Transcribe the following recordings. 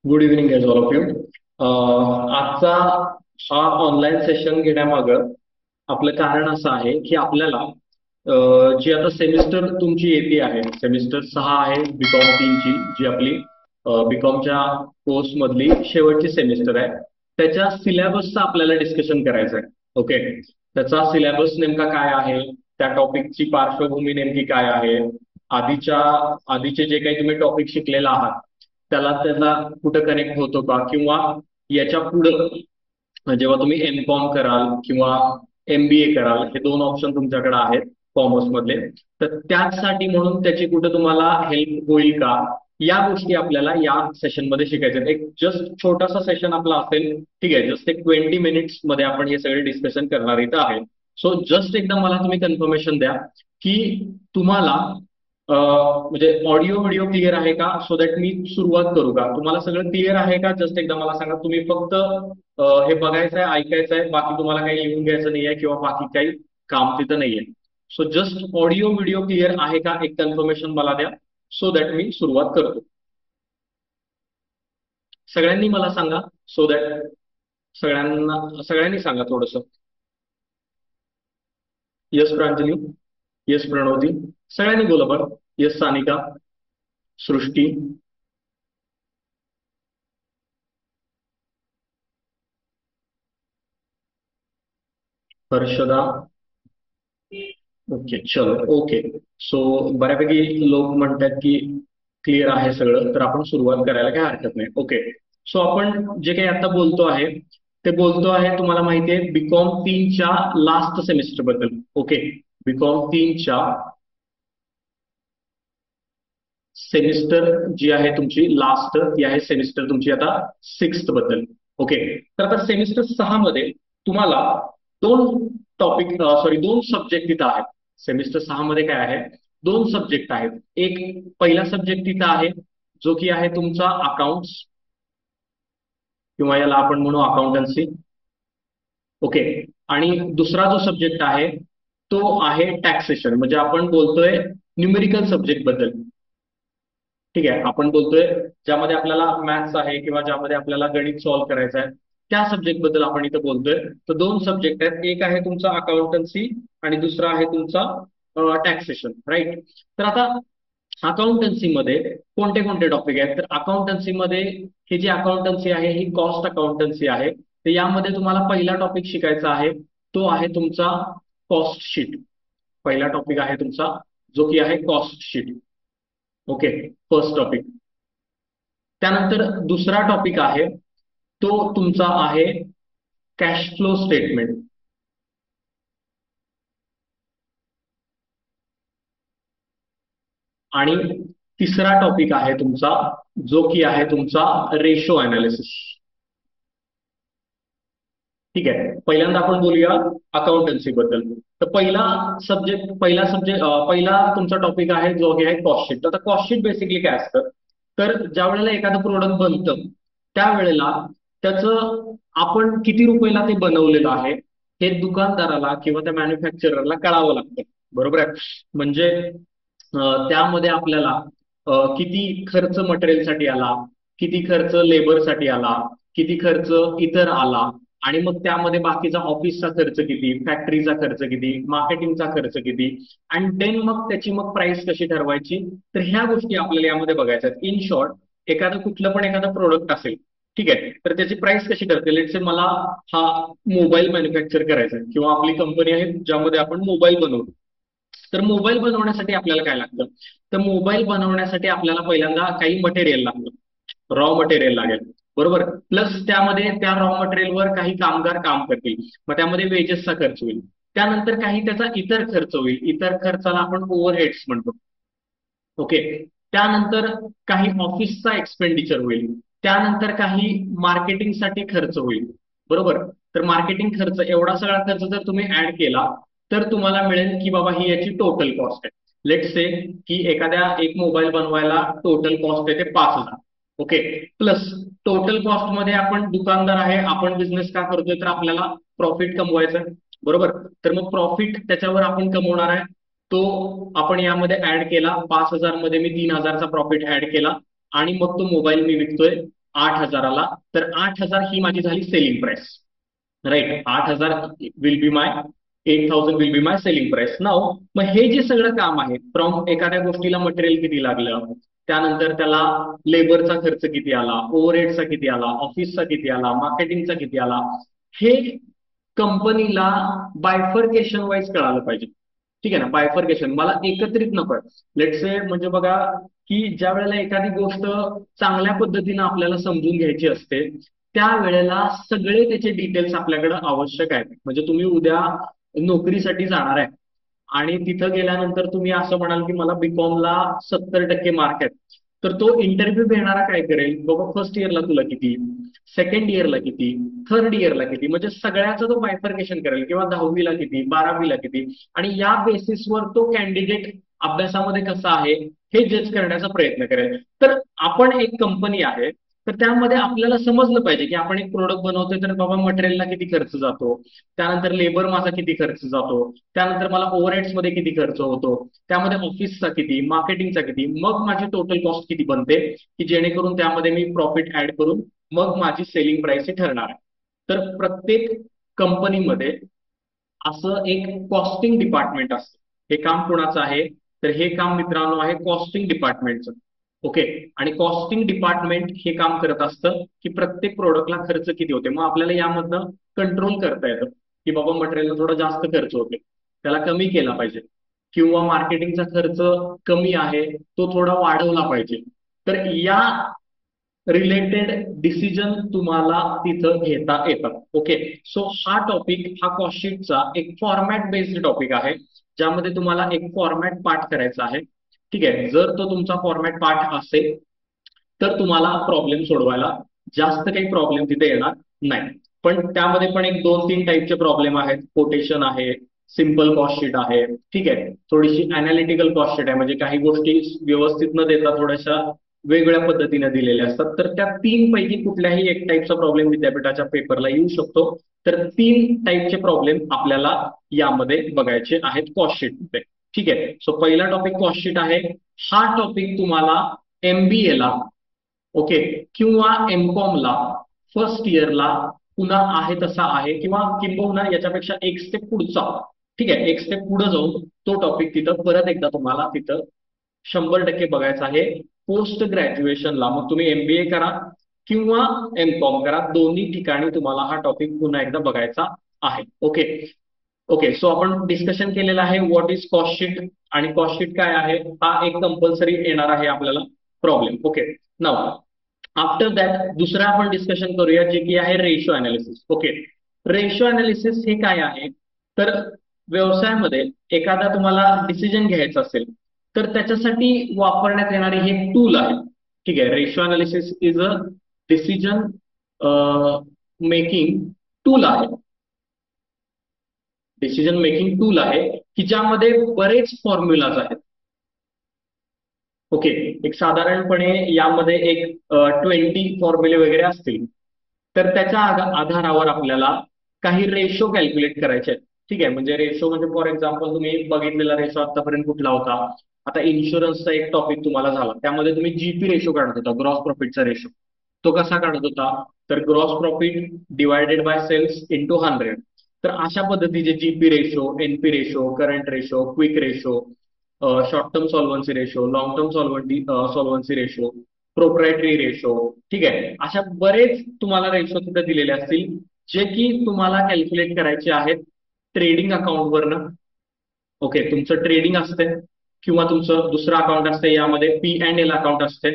Good evening as all of you. आजचा हा online session घेण्यामागं आपलं कारण असं आहे की आपल्याला जी आता सेमिस्टर तुमची येते आहे, सेमिस्टर 6 आहे बीकॉम 3ची, जी आपली बीकॉमच्या कोर्समधली शेवटची सेमिस्टर आहे. त्याच्या सिलेबसचं आपल्याला डिस्कशन करायचं आहे. ओके, त्याचा सिलेबस नेमका काय आहे, त्या टॉपिकची पार्श्वभूमी नेमकी काय आहे, आधीच्या आधीचे जे काही तुम्ही टॉपिक शिकलेला आहात त्याला कुठं कनेक्ट होतो का, किंवा याच्या पुढं जेव्हा तुम्ही एम कॉम कराल किंवा MBA कराल, हे दोन ऑप्शन तुमच्याकडे आहेत कॉमर्स मधले. तर त्याचसाठी म्हणून त्याची कुठं तुम्हाला हेल्प होईल का, या गोष्टी आपल्याला या सेशन मध्ये शिकायच्या आहेत. एक जस्ट छोटासा सेशन आपला असेल, ठीक आहे, जस्ट एक 20 मिनिट्स मध्ये आपण हे सगळे डिस्कशन करणार इथं आहे. सो जस्ट एकदा मला तुम्ही कन्फर्मेशन द्या की तुम्हाला म्हणजे ऑडिओ व्हिडिओ क्लिअर आहे का, सो दॅट मी सुरुवात करू का. तुम्हाला सगळं क्लिअर आहे का, जस्ट एकदा मला सांगा. तुम्ही फक्त हे बघायचं आहे, ऐकायचं आहे, बाकी तुम्हाला काही लिहून घ्यायचं नाहीये किंवा बाकी काही काम तिथं नाहीये. So just audio video clear आहे का, एक कन्फर्मेशन मला द्या, सो दॅट मी सुरुवात करतो. सगळ्यांनी मला सांगा, सो दॅट सगळ्यांनी सांगा थोडंसं. यस प्रांजली, यस प्रणवती, सगळ्यांनी बोला बरं. यस सानिका, सृष्टी, हर्षदा. ओके, चलो. ओके. सो बऱ्यापैकी लोक म्हणतात की क्लिअर आहे सगळं, तर आपण सुरुवात करायला काही हरकत नाही. ओके. सो आपण जे काही आता बोलतो आहे ते बोलतो आहे, तुम्हाला माहिती आहे, बीकॉम 3च्या लास्ट सेमिस्टर बद्दल. ओके, बीकॉम 3च्या सेमिस्टर जी आहे तुमची लास्ट, ती आहे सेमिस्टर तुमची आता 6th बद्दल. ओके. तर आता सेमिस्टर 6 मध्ये तुम्हाला दोन टॉपिक, सॉरी, दोन सब्जेक्ट तिथं आहेत. सेमिस्टर 6 मध्ये काय आहे, दोन सब्जेक्ट आहेत. एक पहिला सब्जेक्ट तिथं आहे जो की आहे तुमचा अकाउंट्स, किंवा याला आपण म्हणू अकाउंटन्सी. ओके. आणि दुसरा जो सब्जेक्ट आहे तो आहे टॅक्सेशन, म्हणजे आपण बोलतोय न्यूमेरिकल सब्जेक्ट बद्दल. ठीक आहे, आपण बोलतोय ज्यामध्ये आपल्याला मॅथ्स आहे किंवा ज्यामध्ये आपल्याला गणित सॉल्व्ह करायचं आहे, त्या सब्जेक्ट बद्दल आपण इथं बोलतोय. तर दोन सब्जेक्ट आहेत, एक आहे तुमचा अकाउंटन्सी आणि दुसरा आहे तुमचा टॅक्सेशन, राईट. तर आता अकाउंटन्सी मध्ये कोणते कोणते टॉपिक आहेत, तर अकाउंटन्सी मध्ये ही जी अकाउंटन्सी आहे ही कॉस्ट अकाउंटन्सी आहे. तर यामध्ये तुम्हाला पहिला टॉपिक शिकायचा आहे, तो आहे तुमचा कॉस्ट शीट. पहिला टॉपिक आहे तुमचा जो की आहे cost sheet. Okay, first topic. त्यानंतर दुसरा टॉपिक आहे तो तुमचा आहे कॅश फ्लो स्टेटमेंट. आणि तिसरा टॉपिक आहे तुमचा जो की आहे तुमचा रेशो अनालिसिस. ठीक आहे, पहिल्यांदा आपण बोलूया अकाउंटन्सी बद्दल. तर पहिला तुमचा टॉपिक आहे जो की आहे कॉस्ट शीट. आता कॉस्ट शीट बेसिकली काय असतं, तर ज्या वेळेला एखादं प्रोडक्ट बनतं त्यावेळेला त्याचं आपण किती रुपयाला ते बनवलेलं आहे हे दुकानदाराला किंवा त्या मॅन्युफॅक्चररला कळावं लागतं. बरोबर आहे. म्हणजे त्यामध्ये आपल्याला किती खर्च मटेरियलसाठी आला, किती खर्च लेबरसाठी आला, किती खर्च इतर आला, आणि मग त्यामध्ये बाकीचा ऑफिसचा खर्च किती, फॅक्टरीचा खर्च किती, मार्केटिंगचा खर्च किती, आणि देन मग त्याची मग प्राइस कशी ठरवायची. तर ह्या गोष्टी आपल्याला यामध्ये बघायच्या आहेत. इन शॉर्ट, एखादं कुठलं पण एखादं प्रोडक्ट असेल, ठीक आहे, तर त्याची प्राइस कशी ठरते. लेट्स से मला हा मोबाईल मॅन्युफॅक्चर करायचा आहे किंवा आपली कंपनी आहे ज्यामध्ये आपण मोबाईल बनवतो. तर मोबाईल बनवण्यासाठी आपल्याला काय लागतं, तर मोबाईल बनवण्यासाठी आपल्याला पहिल्यांदा काही मटेरियल लागतं, रॉ मटेरियल लागेल. बरोबर. प्लस त्यामध्ये त्या रॉ मटेरियलवर काही कामगार काम करतील, मग त्यामध्ये वेजेसचा खर्च होईल. त्यानंतर काही त्याचा इतर खर्च होईल, इतर खर्चाला आपण ओव्हरहेड्स म्हणतो. ओके. त्यानंतर काही ऑफिसचा एक्सपेंडिचर होईल. त्यानंतर काही मार्केटिंगसाठी खर्च होईल. बरोबर. तर मार्केटिंग खर्च, एवढा सगळा खर्च जर तुम्ही ऍड केला तर तुम्हाला मिळेल की बाबा ही याची टोटल कॉस्ट आहे. लेट्स से की एखाद्या एक मोबाईल बनवायला टोटल कॉस्ट येते 5,000. ओके. प्लस टोटल कॉस्ट मध्ये आपण दुकानदार आहे, आपण बिझनेस का करतोय, तर आपल्याला प्रॉफिट कमवायचं आहे. बरोबर. तर मग प्रॉफिट त्याच्यावर आपण कमवणार आहे, तो आपण यामध्ये ऍड केला. 5,000 मध्ये मी 3,000चा प्रॉफिट ऍड केला आणि मग तो मोबाईल मी विकतोय 8,000ला, तर 8,000 ही माझी झाली selling price. Right, 8,000 will be my 8,000 will be my selling price. नाव मग हे जे सगळं काम आहे, फ्रॉम एखाद्या गोष्टीला मटेरियल किती लागलं, त्यानंतर त्याला लेबरचा खर्च किती आला, ओव्हरहेडचा किती आला, ऑफिसचा किती आला, मार्केटिंगचा किती आला, हे कंपनीला बायफर्केशन वाईज कळालं पाहिजे. ठीक आहे ना, बायफर्केशन मला एकत्रित नको. लेट से म्हणजे बघा की ज्या वेळेला एखादी गोष्ट चांगल्या पद्धतीनं आपल्याला समजून घ्यायची असते, त्यावेळेला सगळे त्याचे डिटेल्स आपल्याकडे आवश्यक आहेत. म्हणजे तुम्ही उद्या नोकरीसाठी जाणार आहे आणि तिथं गेल्यानंतर तुम्ही असं म्हणाल की मला बीकॉमला 70% मार्क आहेत, तर तो इंटरव्ह्यू घेणारा काय करेल, बाबा फर्स्ट इयरला तुला किती, सेकंड इयरला किती, थर्ड इयरला किती, म्हणजे सगळ्याचं तो बायफर्केशन करेल, किंवा 10वीला किती, 12वीला किती, आणि या बेसिसवर तो कॅन्डिडेट अभ्यासामध्ये कसा आहे हे जज करण्याचा प्रयत्न करेल. तर आपण एक कंपनी आहे, तर त्यामध्ये आपल्याला समजलं पाहिजे की आपण एक प्रोडक्ट बनवतोय, तर बाबा मटेरियलला किती खर्च जातो, त्यानंतर लेबर माझा किती खर्च जातो, त्यानंतर मला ओव्हरहेड्स मध्ये किती खर्च होतो, त्यामध्ये ऑफिसचा किती, मार्केटिंगचा किती, मग माझी टोटल कॉस्ट किती बनते, की जेणेकरून त्यामध्ये मी प्रॉफिट ऍड करून मग माझी सेलिंग प्राइस ही ठरणार आहे. तर प्रत्येक कंपनीमध्ये असं एक कॉस्टिंग डिपार्टमेंट असतं. हे काम कोणाचं आहे, तर हे काम मित्रांनो आहे कॉस्टिंग डिपार्टमेंटचं. ओके, आणि कॉस्टिंग डिपार्टमेंट हे काम करत असतं की प्रत्येक प्रोडक्टला खर्च किती होते, मग आपल्याला यामधनं कंट्रोल करता येतं की बाबा मटेरियलला थोडा जास्त खर्च होते, त्याला कमी केला पाहिजे, किंवा मार्केटिंगचा खर्च कमी आहे तो थोडा वाढवला पाहिजे. तर या रिलेटेड डिसिजन तुम्हाला तिथं घेता येतात. ओके, सो हा टॉपिक हा कॉस्टशीटचा एक फॉर्मॅट बेस्ड टॉपिक आहे, ज्यामध्ये तुम्हाला एक फॉर्मॅट पाठ करायचा आहे. ठीक आहे, जर तो तुमचा फॉर्मॅट पाठ असेल तर तुम्हाला प्रॉब्लेम सोडवायला जास्त काही प्रॉब्लेम तिथे येणार नाही. पण त्यामध्ये पण एक 2-3 टाईपचे प्रॉब्लेम आहेत. कोटेशन आहे, सिम्पल कॉस्टशीट आहे, ठीक आहे, थोडीशी अनालिटिकल कॉस्टशीट आहे, म्हणजे काही गोष्टी व्यवस्थित न देता थोड्याशा वेगळ्या पद्धतीने दिलेल्या असतात. तर त्या 3 पैकी कुठल्याही एक टाईपचा प्रॉब्लेम विद्यापीठाच्या पेपरला येऊ शकतो. तर 3 टाईपचे प्रॉब्लेम आपल्याला यामध्ये बघायचे आहेत कॉस्टशीटमध्ये. ठीक आहे, सो पहिला टॉपिक कॉस्टशीट आहे. हा टॉपिक तुम्हाला MBA ला, ओके, किंवा MCOM ला फर्स्ट इयरला पुन्हा आहे तसा आहे, किंवा किंबहुना याच्यापेक्षा एक स्टेप पुढचा, ठीक आहे, एक स्टेप पुढे जाऊन तो टॉपिक तिथं परत एकदा तुम्हाला तिथं 100% बघायचा आहे पोस्ट ग्रॅज्युएशनला. मग तुम्ही MBA करा किंवा MCOM करा, दोन्ही ठिकाणी तुम्हाला हा टॉपिक पुन्हा एकदा बघायचा आहे. ओके, ओके, सो आपण डिस्कशन केलेलं आहे व्हॉट इज कॉस्टशीट, आणि कॉस्टशीट काय आहे हा एक कंपल्सरी येणार आहे आपल्याला problem. Okay, now after that दुसरं आपण डिस्कशन करूया, जे की आहे ratio analysis. Okay, ratio analysis हे काय आहे, तर व्यवसायामध्ये एखादा तुम्हाला डिसिजन घ्यायचा असेल तर त्याच्यासाठी वापरण्यात येणारे हे टूल आहे. ठीक आहे, ratio analysis is a decision making tool आहे, डिसिजन मेकिंग टूल आहे की ज्यामध्ये बरेच फॉर्म्युलाज आहेत. ओके, एक साधारणपणे यामध्ये एक 20 फॉर्म्युले वगैरे असतील. तर त्याच्या आधारावर आपल्याला काही रेशो कॅल्क्युलेट करायचे आहेत. ठीक आहे, म्हणजे रेशो म्हणजे फॉर एक्झाम्पल तुम्ही बघितलेला रेशो आतापर्यंत कुठला होता, आता इन्शुरन्सचा एक टॉपिक तुम्हाला झाला, त्यामध्ये तुम्ही GP रेशो काढत होता, ग्रॉस प्रॉफिटचा रेशो. तो कसा काढत होता, तर gross profit divided by sales into 100. तर अशा पद्धतीचे GP ratio, NP ratio, current ratio, quick ratio, short term solvency ratio, long term solvency ratio, proprietary ratio, ठीक आहे, अशा बरेच तुम्हाला रेशो तिथे दिलेले असतील, जे की तुम्हाला कॅल्क्युलेट करायचे आहेत ट्रेडिंग अकाउंटवरनं. ओके, तुमचं ट्रेडिंग असते किंवा तुमचं दुसरं अकाउंट असते, यामध्ये P&L अकाउंट असते,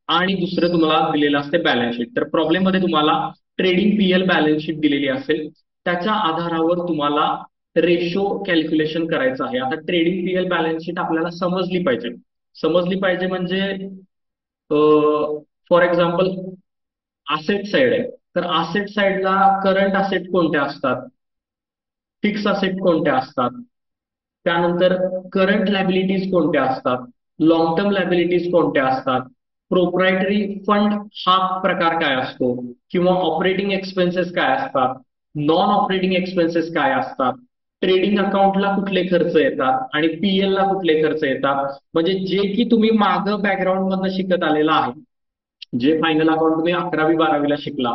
आणि दुसरं तुम्हाला दिलेलं असते बॅलन्स शीट. तर प्रॉब्लेम मध्ये तुम्हाला ट्रेडिंग PL बॅलन्स शीट दिलेली असेल, त्याच्या आधारावर तुम्हाला रेशो कॅल्क्युलेशन करायचं आहे. आता ट्रेडिंग PL बॅलन्स शीट आपल्याला समजली पाहिजे. समजली पाहिजे म्हणजे फॉर एक्झाम्पल असेट साइड आहे, तर असेट साइडला करंट असेट कोणत्या असतात, फिक्स असेट कोणत्या असतात, त्यानंतर करंट लॅबिलिटीज कोणत्या असतात, लॉंग टर्म लॅबिलिटीज कोणत्या असतात, प्रोप्रायटरी फंड हा प्रकार काय असतो, किंवा ऑपरेटिंग एक्सपेन्सेस काय असतात, नॉन ऑपरेटिंग एक्सपेन्सेस काय असतात, ट्रेडिंग अकाउंटला कुठले खर्च येतात, आणि PL ला कुठले खर्च येतात, म्हणजे जे की तुम्ही मागं बॅकग्राऊंड मधनं शिकत आलेला आहे. जे फायनल अकाउंट तुम्ही 11वी-12वीला शिकला,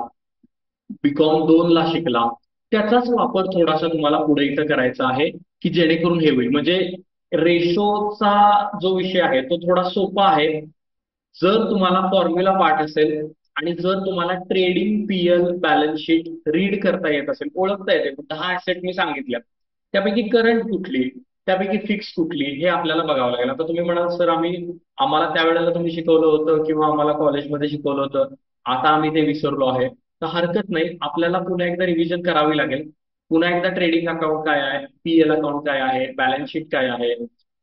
बीकॉम 2 ला शिकला, त्याचाच वापर थोडासा तुम्हाला पुढे इथं करायचा आहे, की जेणेकरून हे होईल. म्हणजे रेशोचा जो विषय आहे तो थोडा सोपा आहे, जर तुम्हाला फॉर्म्युला पाठ असेल आणि जर तुम्हाला trading PL balance sheet read करता येत असेल, ओळखता येते. 10 ऍसेट मी सांगितल्या, त्यापैकी करंट कुठली, त्यापैकी फिक्स कुठली, हे आपल्याला बघावं लागेल. आता तुम्ही म्हणाल सर आम्हाला त्यावेळेला तुम्ही शिकवलं होतं किंवा आम्हाला कॉलेजमध्ये शिकवलं होतं, आता आम्ही ते विसरलो आहे. तर हरकत नाही, आपल्याला पुन्हा एकदा रिव्हिजन करावी लागेल. पुन्हा एकदा ट्रेडिंग अकाउंट काय आहे, पीएल अकाउंट काय आहे, बॅलन्स शीट काय आहे,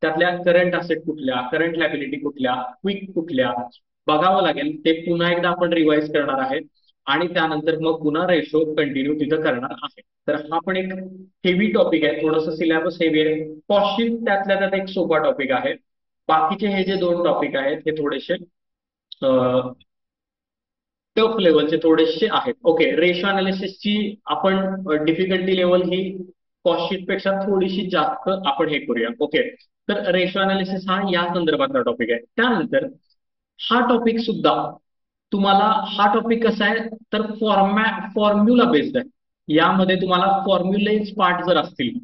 त्यातल्या करंट असेट कुठल्या, करंट लायबिलिटी कुठल्या, क्विक कुठल्या, बघावं लागेल. ते पुन्हा एकदा आपण रिवाइज करणार आहे आणि त्यानंतर मग पुन्हा रेशो कंटिन्यू तिथं करणार आहे. तर हा पण एक हेवी टॉपिक आहे, थोडंसं सिलेबस हेवी आहे. कॉस्टिंग त्यातल्या त्यात एक सोपा टॉपिक आहे. बाकीचे हे जे 2 टॉपिक आहेत हे थोडेसे टफ लेवलचे थोडेसे आहेत. ओके, रेशो अनालिसिसची आपण डिफिकल्टी लेवल ही कॉस्टशीट पेक्षा थोडीशी जास्त आपण हे करूया. ओके, तर रेशो अनालिसिस हा या संदर्भातला टॉपिक आहे. त्यानंतर हा टॉपिक सुद्धा तुम्हाला, हा टॉपिक कसा आहे तर फॉर्म्युला बेस्ड आहे. यामध्ये तुम्हाला फॉर्म्युलेज पार्ट जर असतील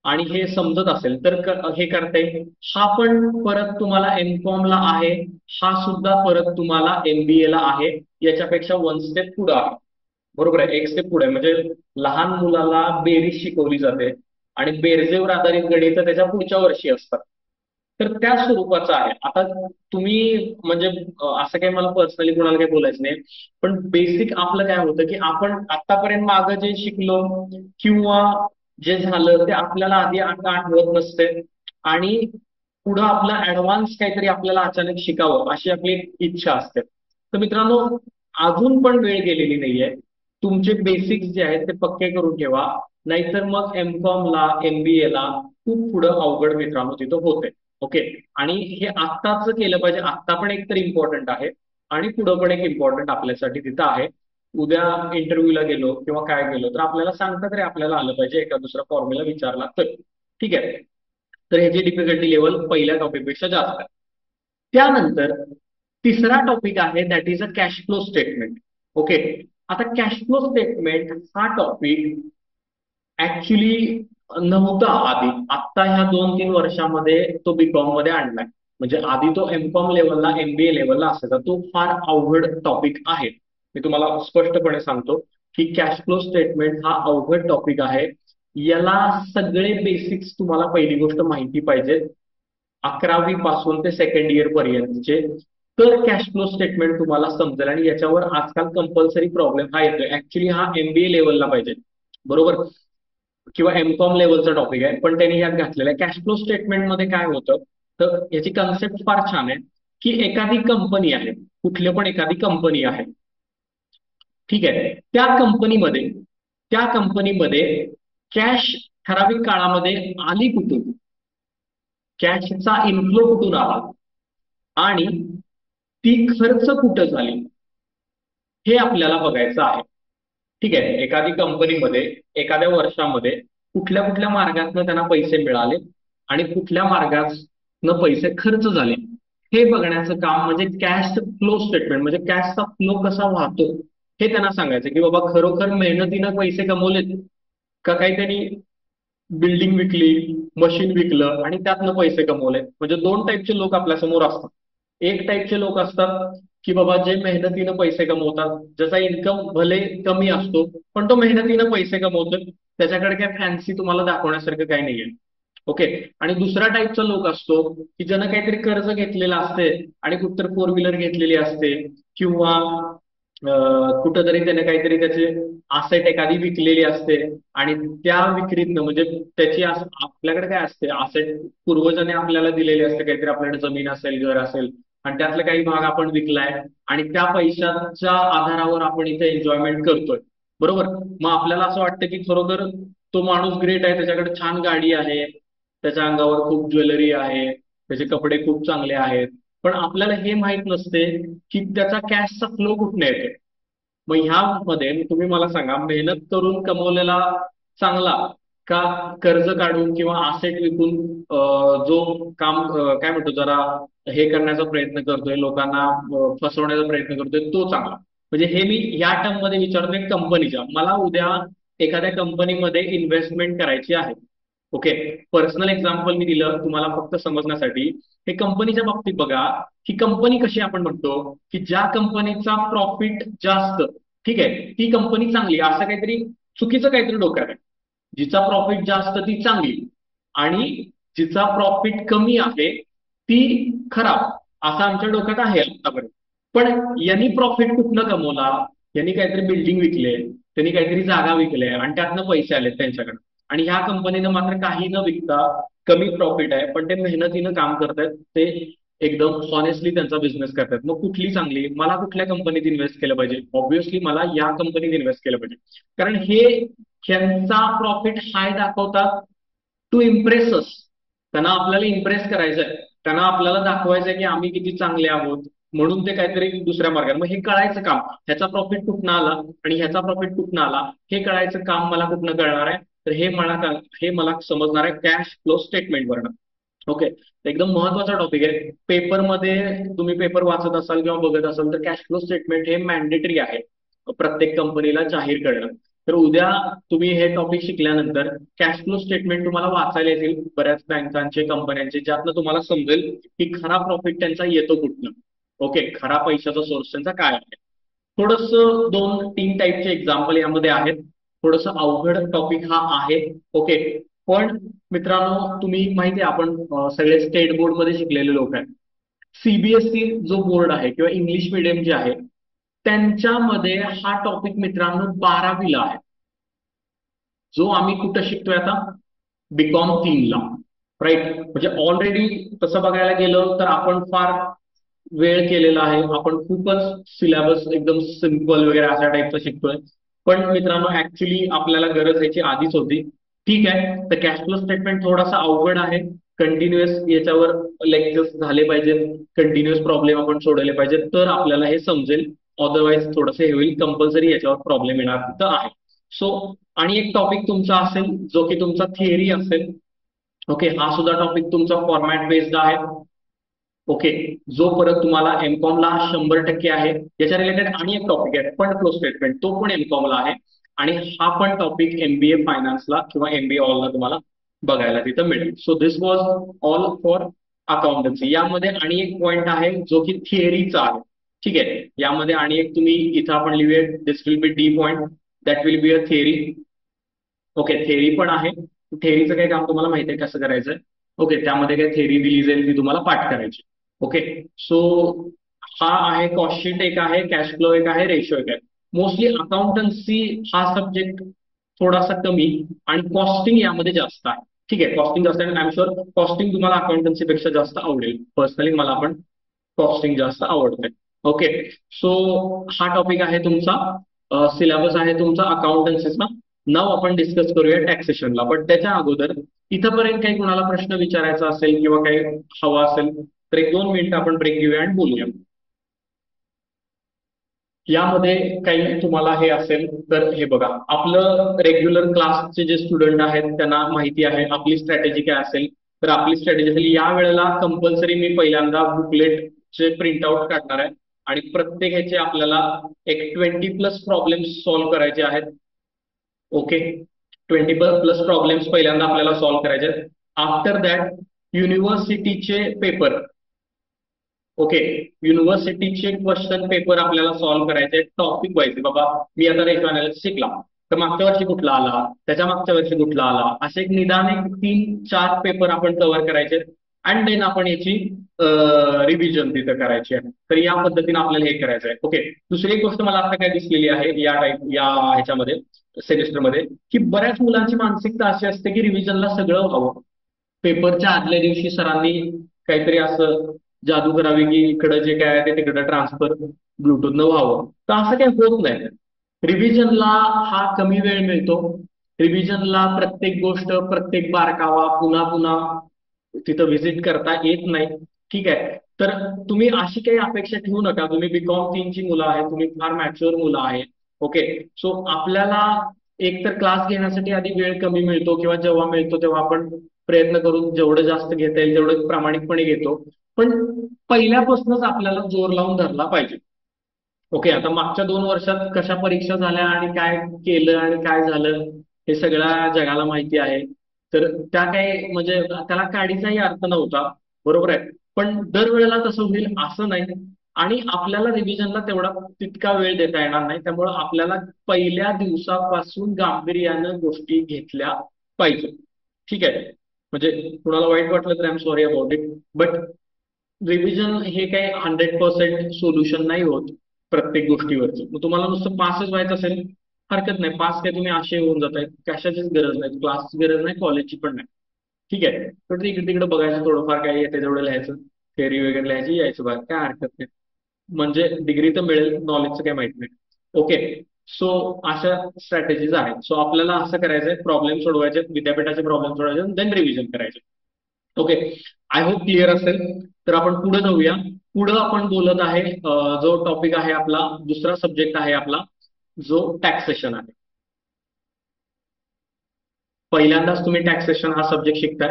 आणि हे समजत असेल तर हे करता येईल. हा पण परत तुम्हाला एमकॉम ला आहे, हा सुद्धा परत तुम्हाला एमबीए ला आहे. याच्यापेक्षा 1 स्टेप पुढे आहे. बरोबर आहे, 1 स्टेप पुढे म्हणजे लहान मुलाला बेरीज शिकवली जाते आणि बेरजेवर आधारित गणित त्याच्या पुढच्या वर्षी असतात. तर त्या स्वरूपाचं आहे. आता तुम्ही म्हणजे असं काही मला पर्सनली कोणाला काही बोलायचं नाही, पण बेसिक आपलं काय होतं की आपण आतापर्यंत मागं जे शिकलो किंवा जे झालं ते आपल्याला आधी आता आठवत नसते आणि पुढं आपलं ऍडव्हान्स काहीतरी आपल्याला अचानक शिकावं अशी आपली एक इच्छा असते. तर मित्रांनो, अजून पण वेळ गेलेली नाहीये. तुमचे बेसिक्स जे आहेत ते पक्के करून ठेवा, नाहीतर मग एमकॉम ला एमबीए ला खूप पुढं अवघड मित्रांनो तिथं होते. ओके, आणि हे आत्ताच केलं पाहिजे. आत्ता पण एक तर इम्पॉर्टंट आहे आणि पुढं पण एक इम्पॉर्टंट आपल्यासाठी तिथं आहे. उद्या इंटरव्ह्यूला गेलो किंवा काय गेलो तर आपल्याला सांगता तरी आपल्याला आलं पाहिजे, एका दुसरा फॉर्म्युला विचारला तर. ठीक आहे, तर ह्याची डिफिकल्टी लेवल पहिल्या टॉपिक पेक्षा जास्त आहे. त्यानंतर तिसरा टॉपिक आहे, that is a cash flow statement. Okay, आता कॅश फ्लो स्टेटमेंट हा टॉपिक ऍक्च्युली नव्हता आधी. आता ह्या 2-3 वर्षामध्ये तो बीकॉम मध्ये आणलाय. म्हणजे आधी तो एमकॉम लेवलला, एमबीए लेवलला असायचा. तो फार अवघड टॉपिक आहे. मी तुम्हाला स्पष्टपणे सांगतो की कॅश फ्लो स्टेटमेंट हा अवघड टॉपिक आहे. याला सगळे बेसिक्स तुम्हाला पहिली गोष्ट माहिती पाहिजेत, 11वी पासून ते सेकंड इयर पर्यंतचे. तर कॅश फ्लो स्टेटमेंट तुम्हाला समजेल आणि याच्यावर आजकाल कंपल्सरी प्रॉब्लेम हा येतोय. ऍक्च्युली हा एमबीए लेवलला पाहिजे, बरोबर, किंवा एमकॉम लेवलचा टॉपिक आहे, पण त्यांनी यात घातलेला आहे. कॅश फ्लो स्टेटमेंट मध्ये काय होतं तर याची कन्सेप्ट फार छान आहे, की एखादी कंपनी आहे, कुठली पण एखादी कंपनी आहे, ठीक आहे, त्या कंपनीमध्ये कॅश ठराविक काळामध्ये आली कुठून, कॅशचा इन्फ्लो कुठून आला आणि ती खर्च कुठं झाली, हे आपल्याला बघायचं आहे. ठीक आहे, एखादी कंपनीमध्ये एखाद्या वर्षामध्ये कुठल्या कुठल्या मार्गातनं त्यांना पैसे मिळाले आणि कुठल्या मार्गातनं पैसे खर्च झाले, हे बघण्याचं काम म्हणजे कॅश फ्लो स्टेटमेंट. म्हणजे कॅशचा फ्लो कसा वाहतो हे त्यांना सांगायचं, की बाबा खरोखर मेहनतीनं पैसे कमवलेत का काही त्यांनी बिल्डिंग विकली, मशीन विकलं आणि त्यातनं पैसे कमवले. म्हणजे 2 टाईपचे लोक आपल्या समोर असतात. एक टाईपचे लोक असतात की बाबा जे मेहनतीनं पैसे कमवतात, ज्याचा इन्कम भले कमी असतो पण तो मेहनतीनं पैसे कमवतो, त्याच्याकडे काय फॅन्सी तुम्हाला दाखवण्यासारखं काही नाहीये. ओके, आणि दुसरा टाईपचा लोक असतो की ज्यानं काहीतरी कर्ज घेतलेलं असते आणि कुठतर 4 व्हीलर घेतलेली असते किंवा कुठंतरी त्याने काहीतरी त्याचे असेट एखादी विकलेली असते आणि त्या विक्रीतनं म्हणजे आपल्याकडे काय असते असेट, पूर्वजांनी आपल्याला दिलेली असते, काहीतरी आपल्याकडे जमीन असेल, घर असेल आणि त्यातला काही भाग आपण विकलाय आणि त्या पैशाच्या आधारावर आपण इथे एन्जॉयमेंट करतोय, बरोबर. मग आपल्याला असं वाटतं की खरोखर तो माणूस ग्रेट आहे, त्याच्याकडे छान गाडी आहे, त्याच्या अंगावर खूप ज्वेलरी आहे, त्याचे कपडे खूप चांगले आहेत. पण आपल्याला हे माहित नसते की त्याचा कॅशचा फ्लो कुठने येतो. मग ह्यामध्ये तुम्ही मला सांगा, मेहनत करून कमवलेला चांगला का कर्ज काढून किंवा असेट विकून जो काम काय म्हणतो जरा हे करण्याचा प्रयत्न करतोय, लोकांना फसवण्याचा प्रयत्न करतोय, तो चांगला? म्हणजे हे मी ह्या टर्म मध्ये विचारतोय कंपनीच्या. मला उद्या एखाद्या कंपनीमध्ये इन्व्हेस्टमेंट करायची आहे. ओके, पर्सनल एक्झाम्पल मी दिलं तुम्हाला फक्त समजण्यासाठी. हे कंपनीच्या बाबतीत बघा, ही कंपनी कशी आपण म्हणतो की ज्या कंपनीचा प्रॉफिट जास्त, ठीक आहे, ती कंपनी चांगली, असं काहीतरी चुकीचं काहीतरी डोक्यात आहे. जिचा प्रॉफिट जास्त ती चांगली आणि जिचा प्रॉफिट कमी आहे ती खराब, असं आमच्या डोक्यात आहे आतापर्यंत. पण यांनी प्रॉफिट कुठनं कमवला? यांनी काहीतरी बिल्डिंग विकले, त्यांनी काहीतरी जागा विकले आणि त्यातनं पैसे आले त्यांच्याकडे. आणि ह्या कंपनीनं मात्र काही न विकता कमी प्रॉफिट आहे, पण ते मेहनतीनं काम करतात, ते एकदम हॉनेस्टली त्यांचा बिझनेस करतात. मग कुठली चांगली? मला कुठल्या कंपनीत इन्व्हेस्ट केलं पाहिजे? ऑब्व्हियसली मला या कंपनीत इन्व्हेस्ट केलं पाहिजे, कारण हे ह्यांचा प्रॉफिट हाय दाखवतात टू इम्प्रेस अस. त्यांना आपल्याला इम्प्रेस करायचंय, त्यांना आपल्याला दाखवायचंय की आम्ही किती चांगले आहोत, म्हणून ते काहीतरी दुसऱ्या मार्गाने. मग हे कळायचं काम, ह्याचा प्रॉफिट कुठनं आला आणि ह्याचा प्रॉफिट कुठनं आला, हे कळायचं काम मला कुठनं कळणार आहे? तर हे मला समजणार आहे कॅश फ्लो स्टेटमेंट वरनं. ओके, एकदम महत्वाचा टॉपिक आहे. पेपरमध्ये तुम्ही पेपर वाचत असाल किंवा बघत असाल तर कॅश फ्लो स्टेटमेंट हे मॅन्डेटरी आहे प्रत्येक कंपनीला जाहीर करणं. तर उद्या तुम्ही हे टॉपिक शिकल्यानंतर कॅश फ्लो स्टेटमेंट तुम्हाला वाचायला येतील बऱ्याच बँकांचे, कंपन्यांचे, ज्यातनं तुम्हाला समजेल की खरा प्रॉफिट त्यांचा येतो कुठनं. ओके, खरा पैशाचा सोर्स त्यांचा काय आहे. थोडस 2-3 टाईपचे एक्झाम्पल यामध्ये आहेत. थोडस अवघड टॉपिक हा आहे. ओके, पण मित्रांनो तुम्ही माहिती आहे आपण सगळे स्टेट बोर्ड मध्ये शिकलेले लोक आहेत. सीबीएसई जो बोर्ड आहे किंवा इंग्लिश मिडियम जे आहे त्यांच्यामध्ये हा टॉपिक मित्रांनो 12वीला आहे. जो आम्ही कुठं शिकतोय आता? बीकॉम 3 ला. राईट, म्हणजे ऑलरेडी तसं बघायला गेलं तर आपण फार वेळ केलेला आहे, आपण खूपच सिलेबस एकदम सिम्पल वगैरे अशा टाईपचं शिकतोय. पण मित्रांनो ऍक्च्युली आपल्याला गरज याची आधीच होती. ठीक आहे, तर कॅश फ्लो स्टेटमेंट थोडासा अवघड आहे. कंटिन्युअस याच्यावर लेक्चर्स झाले पाहिजेत, कंटिन्युअस प्रॉब्लेम आपण सोडवले पाहिजेत, तर आपल्याला हे समजेल. अदरवाईज थोडंसं हे होईल, कंपल्सरी याच्यावर प्रॉब्लेम येणार तिथं आहे. सो आणि एक टॉपिक तुमचा असेल जो की तुमचा थिअरी असेल. ओके, हा सुद्धा टॉपिक तुमचा फॉर्मॅट बेस्ड आहे. ओके, जो परत तुम्हाला एमकॉम ला 100% आहे. याच्या रिलेटेड आणि एक टॉपिक आहे फंड फ्लो स्टेटमेंट, तो पण एमकॉम ला आहे. आणि हा पण टॉपिक एमबीए फायनान्सला किंवा एमबीए ऑलला तुम्हाला बघायला तिथं मिळेल. So this was all for accountancy. यामध्ये आणि एक पॉईंट आहे जो की थिअरीचा आहे. ठीक आहे, यामध्ये आणि एक तुम्ही इथं आपण लिहूया, this will be the point, that will be a theory. Okay, theory पण आहे. थेअरीचं काही काम तुम्हाला माहिती आहे कसं करायचंय. ओके, त्यामध्ये काही थेअरी दिली जाईल ती तुम्हाला पाठ करायची. ओके, सो हा आहे कॉस्ट शीट एक आहे, कॅश फ्लो एक आहे, रेशो एक आहे. मोस्टली अकाउंटन्सी हा सब्जेक्ट थोडासा कमी आणि कॉस्टिंग यामध्ये जास्त आहे. ठीक आहे, कॉस्टिंग जास्त आहे. आय एम शुअर कॉस्टिंग तुम्हाला अकाउंटन्सी पेक्षा जास्त आवडेल. पर्सनली मला पण कॉस्टिंग जास्त आवडते. ओके, सो हा टॉपिक आहे तुमचा, सिलेबस आहे तुमचा अकाउंटन्सीचा. नाव आपण डिस्कस करूया टॅक्सेशनला. पण त्याच्या अगोदर इथंपर्यंत काही कुणाला प्रश्न विचारायचा असेल किंवा काही हवा असेल तर 1-2 मिनिटं आपण ब्रेक घेऊया आणि बोलूया. यामध्ये काही तुम्हाला हे असेल तर हे बघा, आपलं रेग्युलर क्लासचे जे स्टुडंट आहेत त्यांना माहिती आहे आपली स्ट्रॅटेजी काय असेल. तर आपली स्ट्रॅटेजी असेल, या वेळेला कंपल्सरी मी पहिल्यांदा बुकलेटचे प्रिंटआउट काढणार आहे आणि प्रत्येक ह्याचे आपल्याला एक 20+ प्रॉब्लेम्स सॉल्व्ह करायचे आहेत. ओके, 20+ प्रॉब्लेम्स पहिल्यांदा आपल्याला सॉल्व्ह करायचे आहेत. आफ्टर दॅट युनिव्हर्सिटीचे पेपर. ओके, युनिव्हर्सिटीचे क्वेश्चन पेपर आपल्याला सॉल्व्ह करायचे टॉपिक वाईज. बाबा मी आता रेशो अनालिसिस शिकला, तर मागच्या वर्षी कुठला आला, त्याच्या मागच्या वर्षी कुठला आला, असे एक निदान एक 3-4 पेपर आपण कव्हर करायचे. अँड देन आपण याची रिव्हिजन तिथं करायची आहे. तर या पद्धतीने आपल्याला हे करायचं आहे. ओके, दुसरी एक गोष्ट मला आता काय दिसलेली आहे या ह्याच्यामध्ये सेमिस्टरमध्ये, की बऱ्याच मुलांची मानसिकता अशी असते की रिव्हिजनला सगळं हवं. पेपरच्या आदल्या दिवशी सरांनी काहीतरी असं जादू करावी की इकडं जे काय आहे ते तिकडं ट्रान्सफर ब्लूटूथ न व्हावं. तर असं काही होत नाही. रिव्हिजनला हा कमी वेळ मिळतो. रिव्हिजनला प्रत्येक गोष्ट, प्रत्येक बारकावा पुन्हा पुन्हा तिथं व्हिजिट करता येत नाही. ठीक आहे, तर तुम्ही अशी काही अपेक्षा ठेवू नका. तुम्ही बीकॉम 3 ची मुलं आहे, तुम्ही फार मॅच्युअर मुलं आहे. ओके, सो आपल्याला एक तर क्लास घेण्यासाठी आधी वेळ कमी मिळतो किंवा जेव्हा मिळतो तेव्हा आपण प्रयत्न करून जेवढं जास्त घेता येईल तेवढं प्रामाणिकपणे घेतो. पण पहिल्यापासूनच आपल्याला जोर लावून धरला पाहिजे. ओके, आता मागच्या 2 वर्षात कशा परीक्षा झाल्या आणि काय केलं आणि काय झालं हे सगळ्या जगाला माहिती आहे. तर त्या काही म्हणजे त्याला काडीचाही अर्थ नव्हता, बरोबर आहे. पण दरवेळेला तसं होईल असं नाही. आणि आपल्याला रिव्हिजनला तेवढा तितका वेळ देता येणार नाही. त्यामुळं आपल्याला पहिल्या दिवसापासून गांभीर्यानं गोष्टी घेतल्या पाहिजे. ठीक आहे, म्हणजे कुणाला वाईट वाटलं तर I am sorry about it. But revision हे काही 100% सोल्युशन नाही होत प्रत्येक गोष्टीवरचं. मग तुम्हाला नुसतं पासच व्हायचं असेल, हरकत नाही. पास काय तुम्ही असे होऊन जात आहेत, कशाचीच गरज नाही, क्लासची गरज नाही, कॉलेजची पण नाही. ठीक आहे, तर इकडे तिकडे बघायचं, थोडंफार काय येते तेवढं लिहायचं, थेअरी वगैरे लिहायची, यायचं बाहेर, काय हरकत नाही. म्हणजे डिग्री तर मिळेल, नॉलेजचं काही माहित नाही. ओके, सो अशा स्ट्रॅटेजीज आहेत. सो आपल्याला असं करायचंय, प्रॉब्लेम सोडवायचे, विद्यापीठाचे प्रॉब्लेम सोडवायचे, देन रिव्हिजन करायचे. ओके, आय होप क्लिअर असेल. तर आपण पुढे जाऊया. पुढं आपण बोलत आहे, जो टॉपिक आहे आपला, दुसरा सब्जेक्ट आहे आपला, जो टॅक्सेशन आहे. पहिल्यांदाच तुम्ही टॅक्सेशन हा सब्जेक्ट शिकताय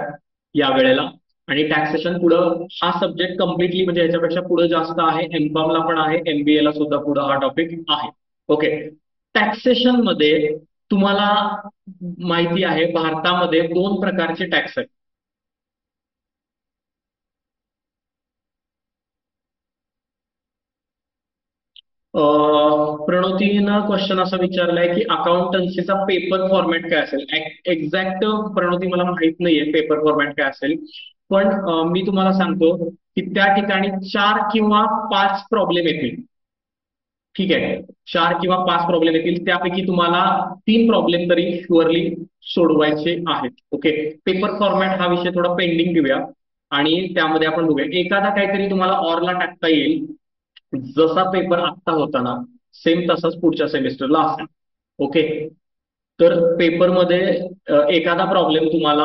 या वेळेला. आणि टॅक्सेशन पुढं हा सब्जेक्ट कम्प्लिटली म्हणजे याच्यापेक्षा पुढे जास्त आहे, एमकॉम ला पण आहे, एमबीए ला सुद्धा पुढे हा टॉपिक आहे. ओके, टॅक्सेशन मध्ये तुम्हाला माहिती आहे भारतामध्ये 2 प्रकारचे टॅक्स आहेत. प्रणोतीनं क्वेश्चन असा विचारलाय की अकाउंटन्सीचा पेपर फॉर्मॅट काय असेल. एक्झॅक्ट प्रणोती मला माहित नाहीये पेपर फॉर्मॅट काय असेल. पण मी तुम्हाला सांगतो की त्या ठिकाणी 4 किंवा 5 प्रॉब्लेम येतील. ठीक आहे, 4 किंवा 5 प्रॉब्लेम येतील, त्यापैकी तुम्हाला 3 प्रॉब्लेम तरी शुअरली सोडवायचे आहेत. ओके, पेपर फॉर्मॅट हा विषय थोडा पेंडिंग घेऊया आणि त्यामध्ये आपण बघूया. एखादा काहीतरी तुम्हाला ऑरला टाकता येईल, जसा पेपर आत्ता होता ना, सेम तसाच पुढच्या सेमिस्टरला असेल. ओके, तर पेपरमध्ये एखादा प्रॉब्लेम तुम्हाला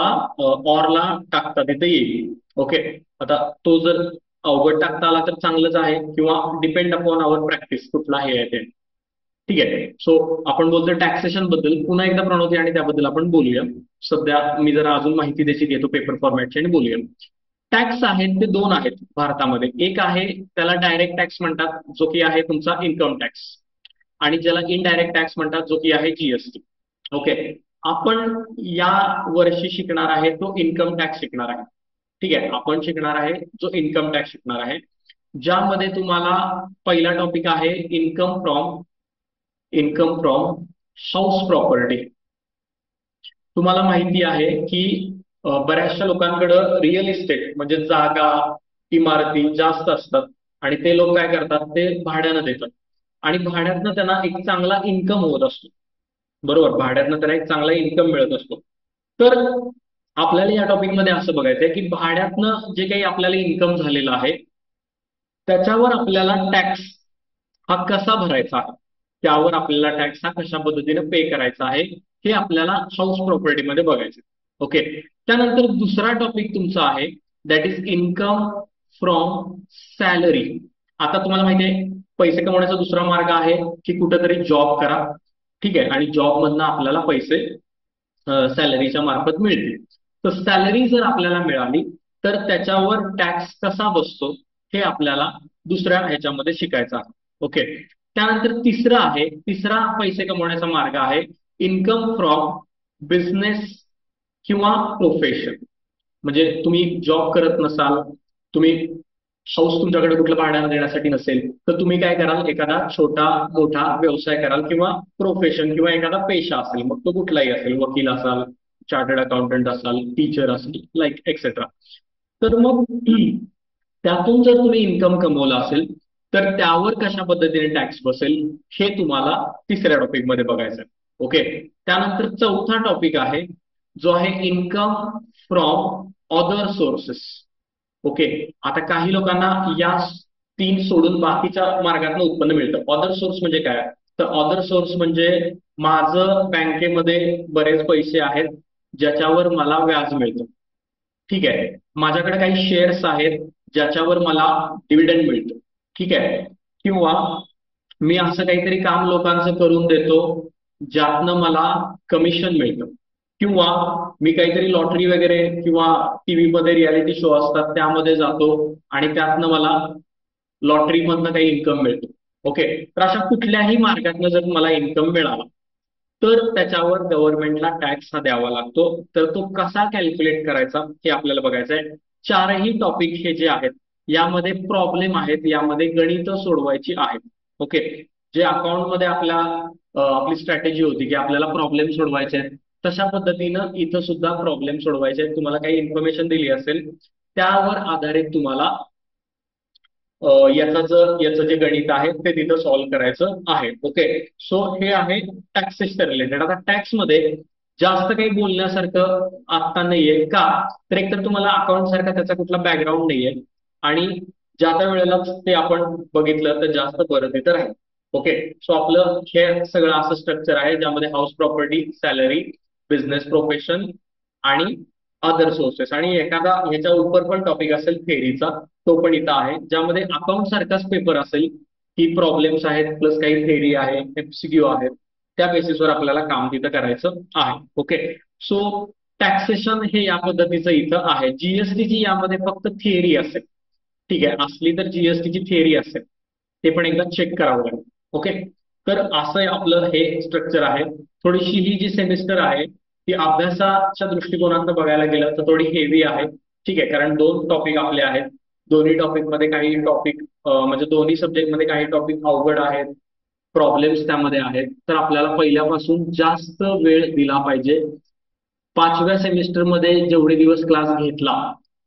ऑरला टाकता तिथे येईल. ओके, आता तो जर अवघड टाकता आला तर चांगलंच आहे, किंवा डिपेंड अपॉन आवर प्रॅक्टिस कुठला हे आहे ते. ठीक आहे, सो आपण बोलतो टॅक्सेशन बद्दल. पुन्हा एकदा प्रणवते आणि त्याबद्दल आपण बोलूया. सध्या मी जरा अजून माहिती त्याची घेतो पेपर फॉर्मॅटची आणि बोलूया. टॅक्स आहेत ते 2 आहेत भारतामध्ये. एक आहे त्याला डायरेक्ट टॅक्स म्हणतात, जो की आहे तुमचा इन्कम टॅक्स. आणि ज्याला इनडायरेक्ट टॅक्स म्हणतात, जो की आहे जीएसटी. ओके, आपण या वर्षी शिकणार आहे तो इन्कम टॅक्स शिकणार आहे. ठीक आहे, आपण शिकणार आहे जो इन्कम टॅक्स शिकणार आहे, ज्यामध्ये तुम्हाला पहिला टॉपिक आहे इन्कम फ्रॉम हाऊस प्रॉपर्टी. तुम्हाला माहिती आहे की बऱ्याचशा लोकांकडं रिअल इस्टेट म्हणजे जागा, इमारती जास्त असतात. आणि ते लोक काय करतात, ते भाड्यानं देतात. आणि भाड्यातनं त्यांना एक चांगला इन्कम होत असतो. बरोबर, भाड्यातनं त्यांना एक चांगला इन्कम मिळत असतो. तर आपल्याला या टॉपिकमध्ये असं बघायचंय की भाड्यातनं जे काही आपल्याला इन्कम झालेलं आहे, त्याच्यावर आपल्याला टॅक्स हा कसा भरायचा आहे, त्यावर आपल्याला टॅक्स हा कशा पद्धतीने पे करायचा आहे, हे आपल्याला हाऊस प्रॉपर्टीमध्ये बघायचं. ओके, त्यानंतर दुसरा टॉपिक तुमचा आहे, that is income from salary. आता तुम्हाला माहिती आहे पैसे कमवण्याचा दुसरा मार्ग आहे की कुठेतरी जॉब करा. ठीक आहे, आणि जॉब मधनं आपल्याला पैसे सॅलरीच्या मार्फत मिळतील. तर सॅलरी जर आपल्याला मिळाली तर त्याच्यावर टॅक्स कसा बसतो हे आपल्याला दुसऱ्या ह्याच्यामध्ये शिकायचं आहे. ओके, त्यानंतर तिसरा पैसे कमवण्याचा मार्ग आहे इन्कम फ्रॉम बिझनेस किंवा प्रोफेशन. म्हणजे तुम्ही जॉब करत नसाल, तुम्ही हाऊस तुमच्याकडे कुठलं भाड्यानं देण्यासाठी नसेल, तर तुम्ही काय कराल, एखादा छोटा मोठा व्यवसाय कराल, किंवा प्रोफेशन किंवा एखादा पेशा असेल, मग तो कुठलाही असेल, वकील असाल, चार्टर्ड अकाउंटंट असाल, टीचर असेल, लाईक एक्सेट्रा. तर मग त्यातून जर तुम्ही इन्कम कमवलं असेल तर त्यावर कशा पद्धतीने टॅक्स बसेल हे तुम्हाला तिसऱ्या टॉपिकमध्ये बघायचं आहे. ओके, त्यानंतर चौथा टॉपिक आहे जो आहे income from other sources. Okay, आता काही लोकांना या 3 सोडून बाकीच्या मार्गातून उत्पन्न मिळतं. अदर सोर्स म्हणजे काय, तर अदर सोर्स म्हणजे माझं बँकेमध्ये बरेच पैसे आहेत ज्याच्यावर मला व्याज मिळतं. ठीक आहे, माझ्याकडे काही शेअर्स आहेत ज्याच्यावर मला डिव्हिडंड मिळतं. ठीक आहे, किंवा मी असं काहीतरी काम लोकांचं करून देतो ज्यातनं मला कमिशन मिळतं, किंवा मी काहीतरी लॉटरी वगैरे किंवा टीव्ही मध्ये रियालिटी शो असतात त्यामध्ये जातो आणि त्यातनं मला लॉटरी मधनं काही इन्कम मिळतो. ओके, तर अशा कुठल्याही मार्गातनं जर मला इन्कम मिळाला तर त्याच्यावर गव्हर्नमेंटला टॅक्स हा द्यावा लागतो. तर तो कसा कॅल्क्युलेट करायचा हे आपल्याला बघायचं आहे. चारही टॉपिक हे जे आहेत यामध्ये प्रॉब्लेम आहेत, यामध्ये गणित सोडवायची आहेत. ओके, जे अकाउंटमध्ये आपली स्ट्रॅटेजी होती की आपल्याला प्रॉब्लेम सोडवायचे आहेत, तशा पद्धतीनं इथं सुद्धा प्रॉब्लेम सोडवायचे आहेत. तुम्हाला काही इन्फॉर्मेशन दिली असेल त्यावर आधारित तुम्हाला याचं जे गणित आहे ते तिथं सॉल्व्ह करायचं आहे. ओके, सो हे आहे टॅक्सेसच्या रिलेटेड. आता टॅक्स मध्ये जास्त काही बोलण्यासारखं आता नाहीये का, तर एकतर तुम्हाला अकाउंट सारखा त्याचा कुठला बॅकग्राऊंड नाहीये आणि ज्या त्या वेळेलाच ते आपण बघितलं तर जास्त बरं तिथं राहील. ओके, सो आपलं हे सगळं असं स्ट्रक्चर आहे ज्यामध्ये house property, salary, business profession आणि अदर सोर्सेस, आणि एखादा ह्याच्या उपर पण टॉपिक असेल थेअरीचा, तो पण इथं आहे, ज्यामध्ये अकाउंट सारखाच पेपर असेल की प्रॉब्लेम्स आहेत प्लस काही थेअरी आहे, एमसीक्यू आहेत, त्या बेसिसवर आपल्याला काम तिथं करायचं आहे. ओके, सो टॅक्सेशन हे या पद्धतीचं इथं आहे. जीएसटी ची यामध्ये फक्त थिअरी असेल, ठीक आहे, असली तर जीएसटी ची थिअरी असेल, ते पण एकदा चेक करावं लागेल. ओके, तर असं आपलं हे स्ट्रक्चर आहे. थोडीशी ही जी सेमिस्टर आहे ती अभ्यासाच्या दृष्टिकोनातून बघायला गेलं तर थोडी हेवी आहे. ठीक आहे, कारण दोन टॉपिक आपले आहेत. दोन्ही टॉपिक मध्ये काही टॉपिक म्हणजे दोन्ही सब्जेक्ट मध्ये काही टॉपिक अवघड आहेत, प्रॉब्लेम्स त्यामध्ये आहेत. तर आपल्याला पहिल्यापासून जास्त वेळ दिला पाहिजे. पाचव्या सेमिस्टरमध्ये जेवढे दिवस क्लास घेतला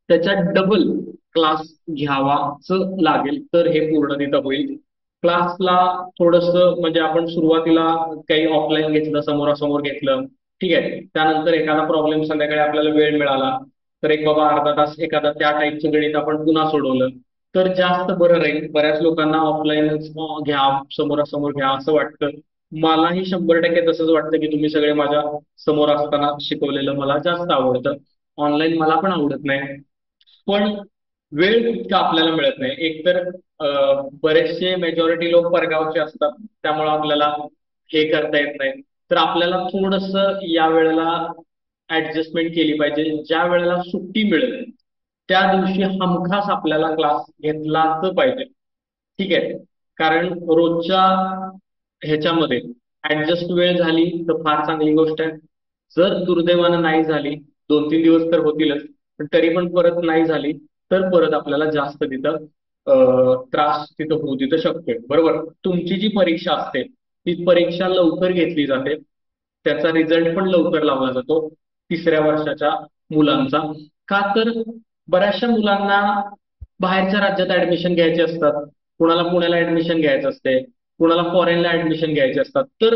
त्याच्या डबल क्लास घ्यावाच लागेल तर हे पूर्ण तिथं होईल. क्लासला थोडंसं म्हणजे आपण सुरुवातीला काही ऑफलाईन घेतलं, समोरासमोर घेतलं, ठीक आहे, त्यानंतर एखादा प्रॉब्लेम संध्याकाळी आपल्याला वेळ मिळाला तर एक बाबा अर्धा तास एखादा त्या टाईपचं गणित आपण पुन्हा सोडवलं तर जास्त बरं राहील. बऱ्याच लोकांना ऑफलाईनच घ्या, समोरासमोर घ्या असं वाटतं. मलाही 100% तसंच वाटतं की तुम्ही सगळे माझ्या समोर असताना शिकवलेलं मला जास्त आवडतं. ऑनलाईन मला पण आवडत नाही, पण वेळ तितका आपल्याला मिळत नाही. एकतर बरेचसे मेजॉरिटी लोक परगावचे असतात त्यामुळे आपल्याला हे करता येत नाही. तर आपल्याला थोडंसं या वेळेला ऍडजस्टमेंट केली पाहिजे. ज्या वेळेला सुट्टी मिळेल त्या दिवशी हमखास आपल्याला क्लास घेतलाच पाहिजे. ठीक आहे, कारण रोजच्या ह्याच्यामध्ये ऍडजस्ट वेळ झाली तर फार चांगली गोष्ट आहे. जर दुर्दैवानं नाही झाली, 2-3 दिवस तर होतीलच, पण तरी पण परत नाही झाली तर परत आपल्याला जास्त तिथं त्रास तिथं होऊ तिथं शकतोय. बरोबर, तुमची जी परीक्षा असते ती परीक्षा लवकर घेतली जाते, त्याचा रिझल्ट पण लवकर लावला जातो तिसऱ्या वर्षाच्या मुलांचा. का तर बऱ्याचशा मुलांना बाहेरच्या राज्यात ऍडमिशन घ्यायचे असतात, कुणाला पुण्याला ऍडमिशन घ्यायचं असते, कुणाला फॉरेनला ऍडमिशन घ्यायचे असतात. तर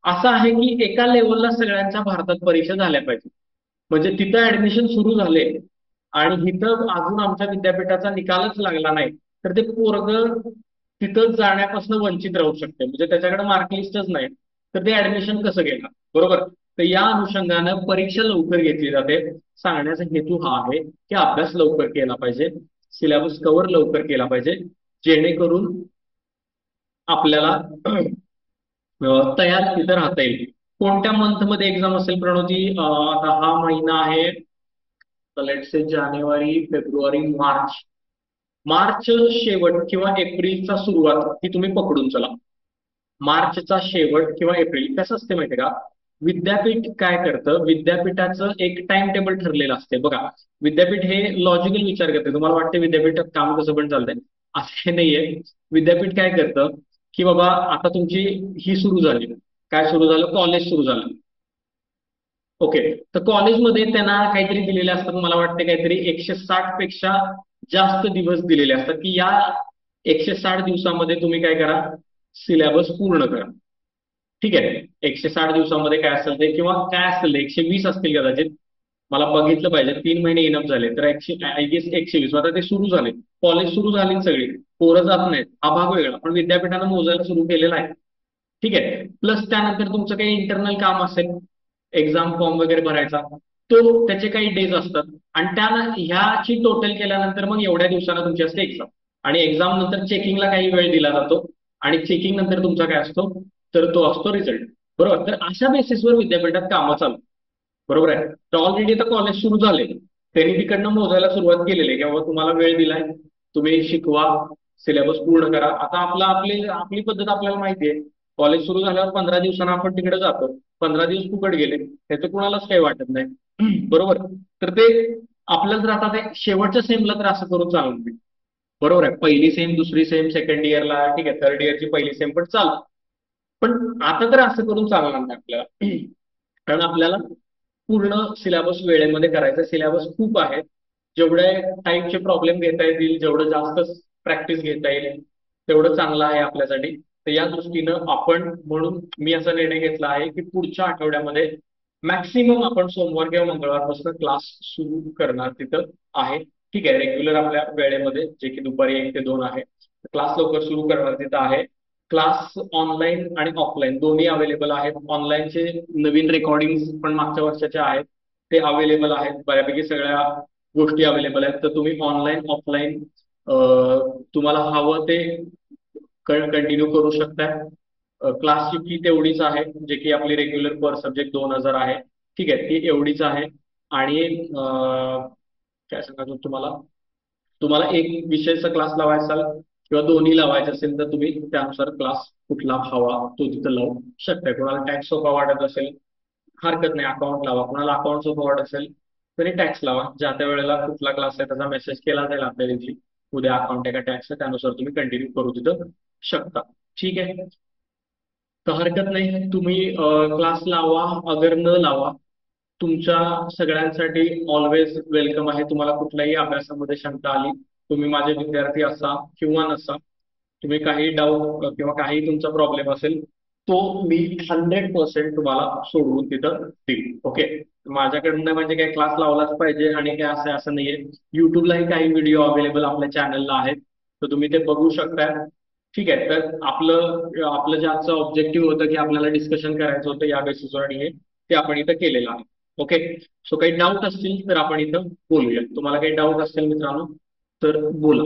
असं आहे की एका लेवलला सगळ्यांच्या भारतात परीक्षा झाल्या पाहिजे. म्हणजे तिथं ऍडमिशन सुरू झाले आणि इथं अजून आमच्या विद्यापीठाचा निकालच लागला नाही तर ते पोरग तिथं जाण्यापासून वंचित राहू शकते. म्हणजे त्याच्याकडे मार्कलिस्टच नाही तर ते ऍडमिशन कसं घेणार. बरोबर, तर या अनुषंगानं परीक्षा लवकर घेतली जाते. सांगण्याचा हेतू हा आहे की अभ्यास लवकर केला पाहिजे, सिलेबस कव्हर लवकर केला पाहिजे, जेणेकरून आपल्याला तयार तिथं राहता येईल. कोणत्या मंथ मध्ये एक्झाम असेल प्रणोती? आता हा महिना आहे, let's say January, February, March. March शेवट किंवा एप्रिलचा सुरुवात ही तुम्ही पकडून चला. मार्चचा शेवट किंवा एप्रिल कसं असते माहितीये का, विद्यापीठ काय करतं, विद्यापीठाचं एक टाइम टेबल ठरलेलं असते. बघा, विद्यापीठ हे लॉजिकल विचार करते. तुम्हाला वाटते विद्यापीठात काम कसं पण चालतंय, असं हे नाहीये. विद्यापीठ काय करतं की बाबा आता तुमची ही सुरू झाली, काय सुरू झालं, कॉलेज सुरू झालं. ओके, तर कॉलेजमध्ये त्यांना काहीतरी दिलेले असतात, मला वाटते काहीतरी 160 पेक्षा जास्त दिवस दिलेले असतात की या 160 दिवसामध्ये तुम्ही काय करा, सिलेबस पूर्ण करा. ठीक आहे, 160 दिवसामध्ये काय असेल ते, किंवा काय असेल ते 120 असतील कदाचित, मला बघितलं पाहिजे. 3 महिने इनफ झाले तर 120. आता ते सुरू झाले, कॉलेज सुरू झाली सगळी, पोरं जात नाहीत, हा भाग वेगळा, पण विद्यापीठानं मोजायला सुरू केलेला आहे. ठीक आहे, प्लस त्यानंतर तुमचं काही इंटरनल काम असेल, एक्झाम फॉर्म वगैरे भरायचा, तो त्याचे काही डेज असतात आणि त्यानं ह्याची टोटल केल्यानंतर मग एवढ्या दिवसाला तुमची असते एक्झाम. आणि एक्झाम नंतर चेकिंगला काही वेळ दिला जातो आणि चेकिंग नंतर तुमचा काय असतो, तर तो असतो रिझल्ट. बरोबर. तर अशा बेसिसवर विद्यापीठात कामं चालू, बरोबर आहे. तर ऑलरेडी आता कॉलेज सुरू झाले, त्यांनी तिकडनं मोजायला सुरुवात केलेली आहे की बाबा तुम्हाला वेळ दिलाय, तुम्ही शिकवा, सिलेबस पूर्ण करा. आता आपली पद्धत आपल्याला माहिती आहे. कॉलेज सुरू झाल्यावर 15 दिवसांना आपण तिकडे जातो. 15 दिवस फुकट गेले त्याचं कुणालाच काही वाटत नाही. बरोबर. तर ते आपल्याला जर आता ते शेवटच्या सेमला तर असं करून चालू नाही. बरोबर आहे. पहिली सेम, दुसरी सेम, सेकंड इयरला ठीक आहे, थर्ड इयरची पहिली सेम पण चालू. पण आता तर असं करून चालणार नाही आपल्याला. कारण आपल्याला पूर्ण सिलेबस वेळेमध्ये करायचा. सिलेबस खूप आहे. जेवढे टाईपचे प्रॉब्लेम घेता येतील, जेवढं जास्त प्रॅक्टिस घेता येईल, तेवढं चांगलं आहे आपल्यासाठी. तर या दृष्टीनं आपण, म्हणून मी असा निर्णय घेतला आहे की पुढच्या आठवड्यामध्ये मॅक्सिमम आपण सोमवार किंवा मंगळवारपासून क्लास सुरू करणार तिथं आहे. ठीक आहे, रेग्युलर आपल्या वेळेमध्ये, जे की दुपारी 1 ते 2 आहे. क्लास लवकर सुरू करणार तिथं आहे. क्लास ऑनलाईन आणि ऑफलाईन दोन्ही अवेलेबल आहेत. ऑनलाईनचे नवीन रेकॉर्डिंग पण मागच्या वर्षाचे आहेत, ते अवेलेबल आहेत. बऱ्यापैकी सगळ्या गोष्टी अवेलेबल आहेत. तर तुम्ही ऑनलाईन ऑफलाईन तुम्हाला हवं ते कंटिन्यू करू शकताय. क्लासची फी तेवढीच आहे, जे की आपली रेग्युलर पर सब्जेक्ट 2,000 आहे. ठीक आहे, ती एवढीच आहे. आणि काय सांगायचं तुम्हाला, तुम्हाला एक विषयाचा क्लास लावायचा असेल किंवा दोन्ही लावायचे असेल तर तुम्ही त्यानुसार क्लास कुठला हवा तो तिथं लावू शकता. कोणाला टॅक्स सोपा वाटत असेल, हरकत नाही, अकाउंट लावा. कोणाला अकाउंट सोपं वाटत असेल तरी टॅक्स लावा. ज्या त्या वेळेला कुठला क्लास आहे त्याचा मेसेज केला जाईल आपल्या दिवशी, उद्या अकाउंट आहे का टॅक्स आहे, त्यानुसार तुम्ही कंटिन्यू करू तिथं शकता. ठीक आहे. तर हरकत नाही, तुम्ही क्लास लावा अगर न लावा, तुमच्या सगळ्यांसाठी ऑलवेज वेलकम आहे. तुम्हाला कुठल्याही अभ्यासामध्ये शंका आली, तुम्ही माझे विद्यार्थी असा किंवा नसा, तुम्ही काही डाऊट किंवा काही तुमचा प्रॉब्लेम असेल, तो मी 100% तुम्हाला सोडवून तिथं देईल. ओके. माझ्याकडनं म्हणजे काय क्लास लावलाच पाहिजे आणि काय असं असं नाहीये. युट्यूबलाही काही व्हिडिओ अवेलेबल आपल्या चॅनलला आहेत, तर तुम्ही ते बघू शकता. ठीक आहे. तर आपलं आपलं जे आजचं ऑब्जेक्टिव्ह होतं की आपल्याला डिस्कशन करायचं होतं या बेसिसवर, आणि हे ते आपण इथं केलेलं आहे. ओके. सो काही डाऊट असतील तर आपण इथं बोलूया. तुम्हाला काही डाऊट असेल मित्रांनो तर बोला.